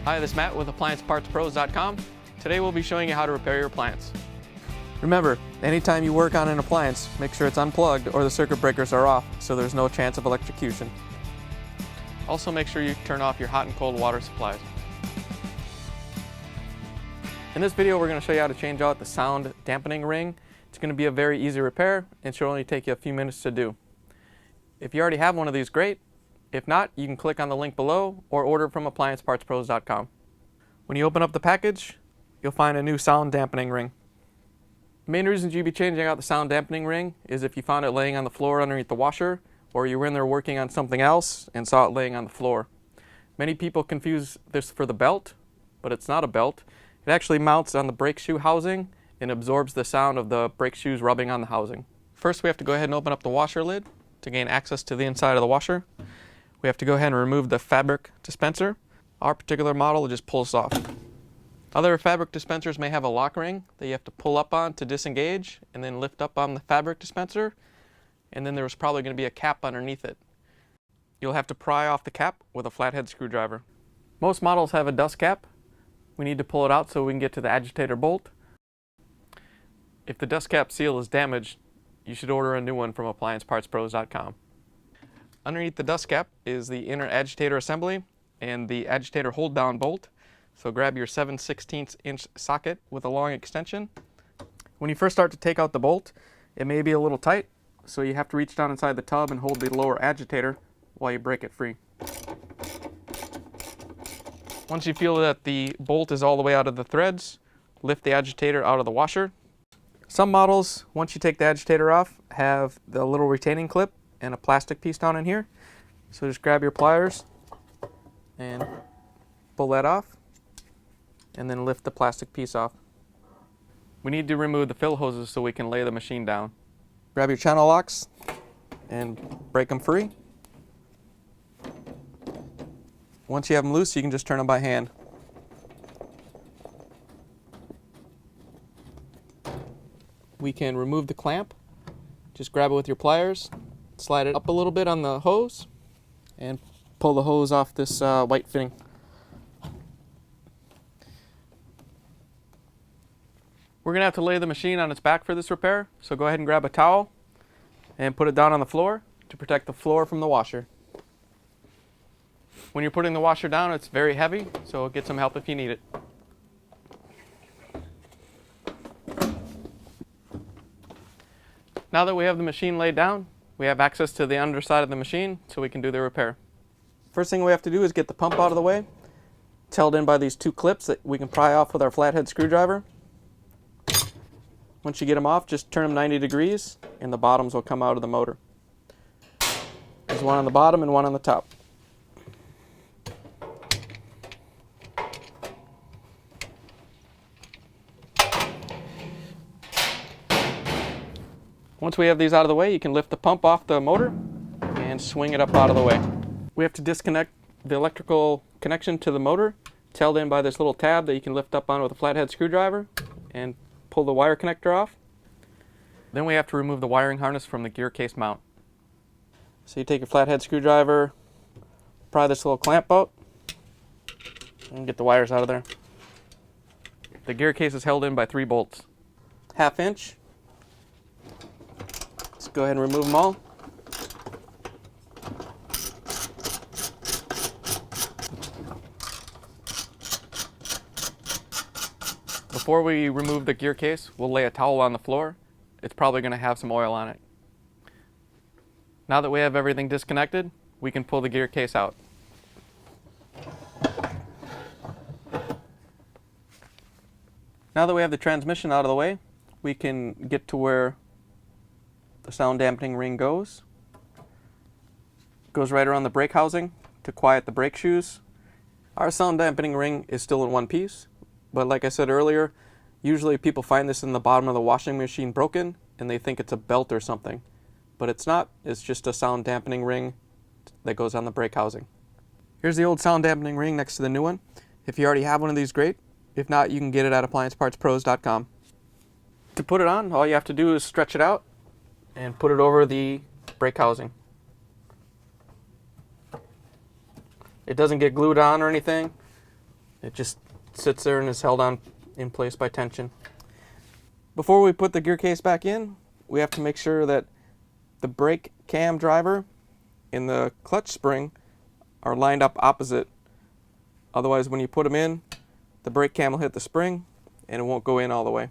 Hi, this is Matt with AppliancePartsPros.com. Today we'll be showing you how to repair your appliance. Remember, anytime you work on an appliance, make sure it's unplugged or the circuit breakers are off so there's no chance of electrocution. Also make sure you turn off your hot and cold water supplies. In this video we're going to show you how to change out the sound dampening ring. It's going to be a very easy repair and should only take you a few minutes to do. If you already have one of these, great. If not, you can click on the link below or order from AppliancePartsPros.com. When you open up the package, you'll find a new sound dampening ring. The main reason you'd be changing out the sound dampening ring is if you found it laying on the floor underneath the washer, or you were in there working on something else and saw it laying on the floor. Many people confuse this for the belt, but it's not a belt. It actually mounts on the brake shoe housing and absorbs the sound of the brake shoes rubbing on the housing. First we have to go ahead and open up the washer lid to gain access to the inside of the washer. We have to go ahead and remove the fabric dispenser. Our particular model just pulls off. Other fabric dispensers may have a lock ring that you have to pull up on to disengage and then lift up on the fabric dispenser, and then there's probably going to be a cap underneath it. You'll have to pry off the cap with a flathead screwdriver. Most models have a dust cap. We need to pull it out so we can get to the agitator bolt. If the dust cap seal is damaged, you should order a new one from AppliancePartsPros.com. Underneath the dust cap is the inner agitator assembly and the agitator hold down bolt. So grab your 7/16 inch socket with a long extension. When you first start to take out the bolt, it may be a little tight, so you have to reach down inside the tub and hold the lower agitator while you break it free. Once you feel that the bolt is all the way out of the threads, lift the agitator out of the washer. Some models, once you take the agitator off, have the little retaining clip and a plastic piece down in here. So just grab your pliers and pull that off, and then lift the plastic piece off. We need to remove the fill hoses so we can lay the machine down. Grab your channel locks and break them free. Once you have them loose, you can just turn them by hand. We can remove the clamp. Just grab it with your pliers, slide it up a little bit on the hose, and pull the hose off this white fitting. We're going to have to lay the machine on its back for this repair, so go ahead and grab a towel and put it down on the floor to protect the floor from the washer. When you're putting the washer down, it's very heavy, so get some help if you need it. Now that we have the machine laid down, we have access to the underside of the machine so we can do the repair. First thing we have to do is get the pump out of the way. It's held in by these two clips that we can pry off with our flathead screwdriver. Once you get them off, just turn them 90 degrees and the bottoms will come out of the motor. There's one on the bottom and one on the top. Once we have these out of the way, you can lift the pump off the motor and swing it up out of the way. We have to disconnect the electrical connection to the motor. It's held in by this little tab that you can lift up on with a flathead screwdriver and pull the wire connector off. Then we have to remove the wiring harness from the gear case mount. So you take your flathead screwdriver, pry this little clamp out, and get the wires out of there. The gear case is held in by 3 bolts. 1/2 inch. Let's go ahead and remove them all. Before we remove the gear case, we'll lay a towel on the floor. It's probably going to have some oil on it. Now that we have everything disconnected, we can pull the gear case out. Now that we have the transmission out of the way, we can get to where the sound dampening ring goes. It goes right around the brake housing to quiet the brake shoes. Our sound dampening ring is still in one piece. But like I said earlier, usually people find this in the bottom of the washing machine broken and they think it's a belt or something. But it's not, it's just a sound dampening ring that goes on the brake housing. Here's the old sound dampening ring next to the new one. If you already have one of these, great. If not, you can get it at AppliancePartsPros.com. To put it on, all you have to do is stretch it out and put it over the brake housing. It doesn't get glued on or anything. It just sits there and is held on in place by tension. Before we put the gear case back in, we have to make sure that the brake cam driver and the clutch spring are lined up opposite. Otherwise, when you put them in, the brake cam will hit the spring and it won't go in all the way.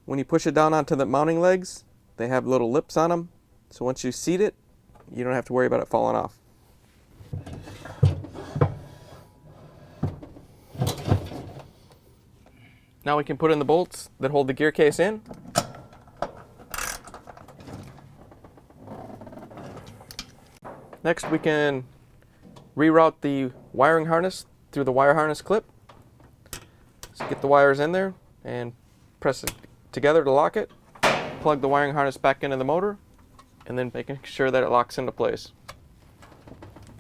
When you push it down onto the mounting legs, they have little lips on them. So once you seat it, you don't have to worry about it falling off. Now we can put in the bolts that hold the gear case in. Next we can reroute the wiring harness through the wire harness clip. So get the wires in there and press it together to lock it. Plug the wiring harness back into the motor and then making sure that it locks into place.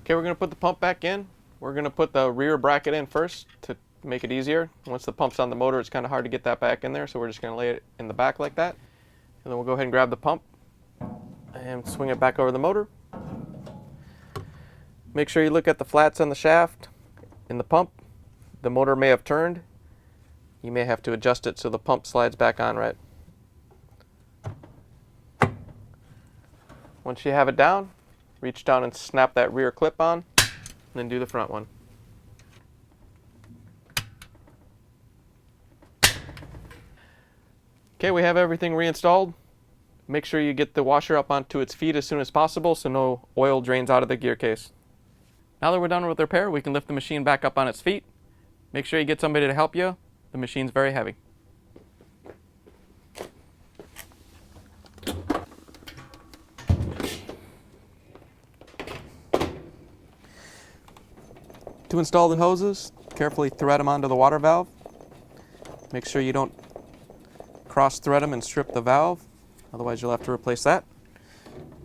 Okay, we're going to put the pump back in. We're going to put the rear bracket in first to make it easier. Once the pump's on the motor, it's kind of hard to get that back in there, so we're just going to lay it in the back like that. And then we'll go ahead and grab the pump and swing it back over the motor. Make sure you look at the flats on the shaft in the pump. The motor may have turned. You may have to adjust it so the pump slides back on right. Once you have it down, reach down and snap that rear clip on, and then do the front one. Okay, we have everything reinstalled. Make sure you get the washer up onto its feet as soon as possible so no oil drains out of the gear case. Now that we're done with the repair, we can lift the machine back up on its feet. Make sure you get somebody to help you. The machine's very heavy. To install the hoses, carefully thread them onto the water valve. Make sure you don't cross thread them and strip the valve, otherwise you'll have to replace that.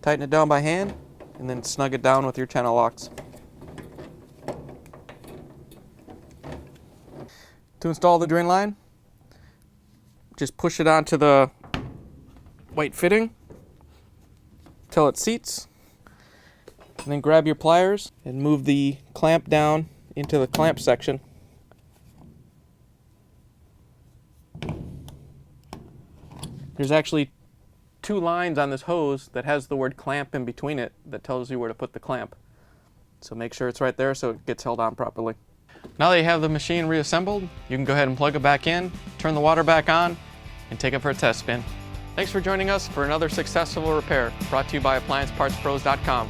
Tighten it down by hand and then snug it down with your channel locks. To install the drain line, just push it onto the white fitting till it seats, and then grab your pliers and move the clamp down into the clamp section. There's actually 2 lines on this hose that has the word clamp in between it that tells you where to put the clamp. So make sure it's right there so it gets held on properly. Now that you have the machine reassembled, you can go ahead and plug it back in, turn the water back on, and take it for a test spin. Thanks for joining us for another successful repair brought to you by AppliancePartsPros.com.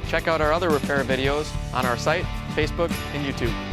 Check out our other repair videos on our site, Facebook, and YouTube.